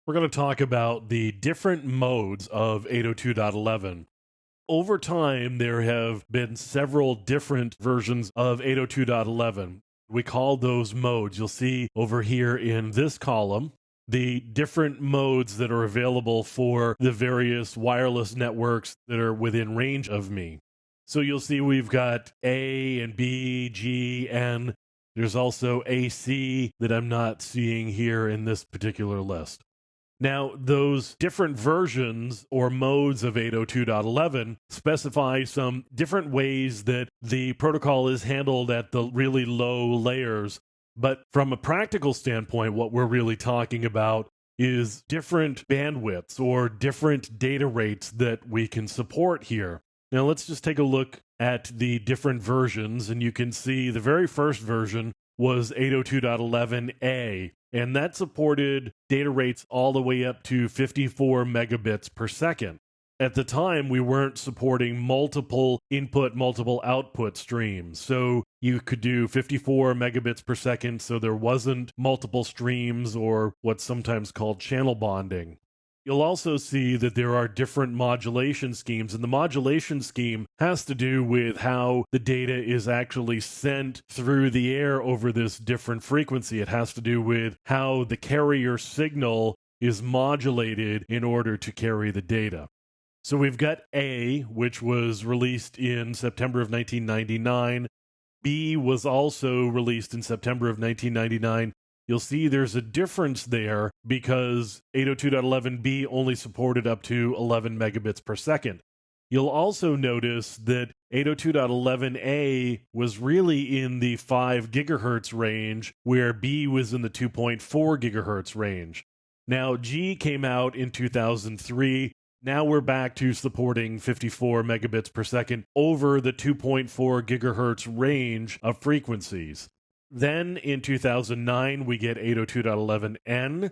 We're going to talk about the different modes of 802.11. Over time, there have been several different versions of 802.11. We call those modes. You'll see over here in this column the different modes that are available for the various wireless networks that are within range of me. So you'll see we've got A and B, G, N. There's also AC that I'm not seeing here in this particular list. Now, those different versions or modes of 802.11 specify some different ways that the protocol is handled at the really low layers. But from a practical standpoint, what we're really talking about is different bandwidths or different data rates that we can support here. Now, let's just take a look at the different versions, and you can see the very first version was 802.11a, and that supported data rates all the way up to 54 megabits per second. At the time, we weren't supporting multiple input, multiple output streams. So you could do 54 megabits per second, so there wasn't multiple streams or what's sometimes called channel bonding. You'll also see that there are different modulation schemes, and the modulation scheme has to do with how the data is actually sent through the air over this different frequency. It has to do with how the carrier signal is modulated in order to carry the data. So we've got A, which was released in September of 1999. B was also released in September of 1999. You'll see there's a difference there because 802.11b only supported up to 11 megabits per second. You'll also notice that 802.11a was really in the 5 gigahertz range, where B was in the 2.4 gigahertz range. Now, G came out in 2003. Now we're back to supporting 54 megabits per second over the 2.4 gigahertz range of frequencies. Then in 2009, we get 802.11n,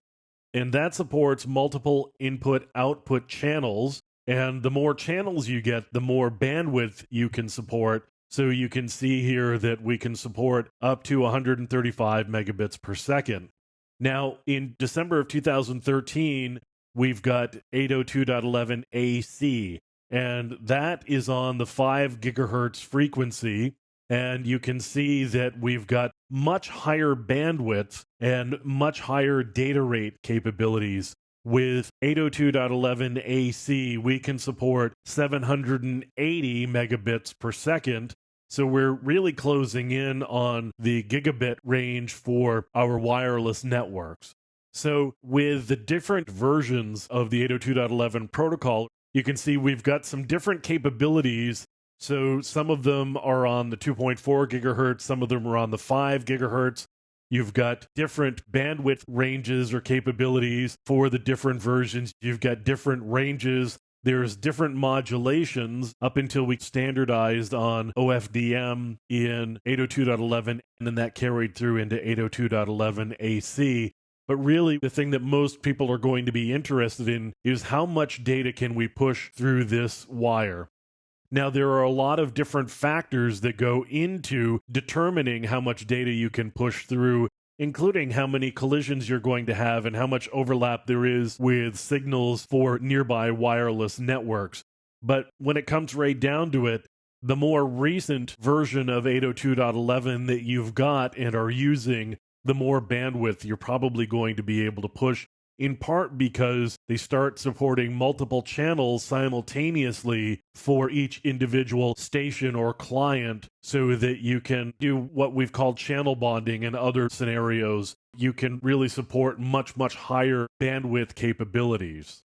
and that supports multiple input-output channels. And the more channels you get, the more bandwidth you can support. So you can see here that we can support up to 135 megabits per second. Now, in December of 2013, we've got 802.11ac, and that is on the 5 gigahertz frequency. And you can see that we've got much higher bandwidth and much higher data rate capabilities. With 802.11ac, we can support 780 megabits per second. So we're really closing in on the gigabit range for our wireless networks. So with the different versions of the 802.11 protocol, you can see we've got some different capabilities. So some of them are on the 2.4 gigahertz, some of them are on the 5 gigahertz. You've got different bandwidth ranges or capabilities for the different versions. You've got different ranges. There's different modulations up until we standardized on OFDM in 802.11, and then that carried through into 802.11ac. But really, the thing that most people are going to be interested in is how much data can we push through this wire. Now, there are a lot of different factors that go into determining how much data you can push through, including how many collisions you're going to have and how much overlap there is with signals for nearby wireless networks. But when it comes right down to it, the more recent version of 802.11 that you've got and are using, the more bandwidth you're probably going to be able to push, in part because they start supporting multiple channels simultaneously for each individual station or client, so that you can do what we've called channel bonding in other scenarios. You can really support much, much higher bandwidth capabilities.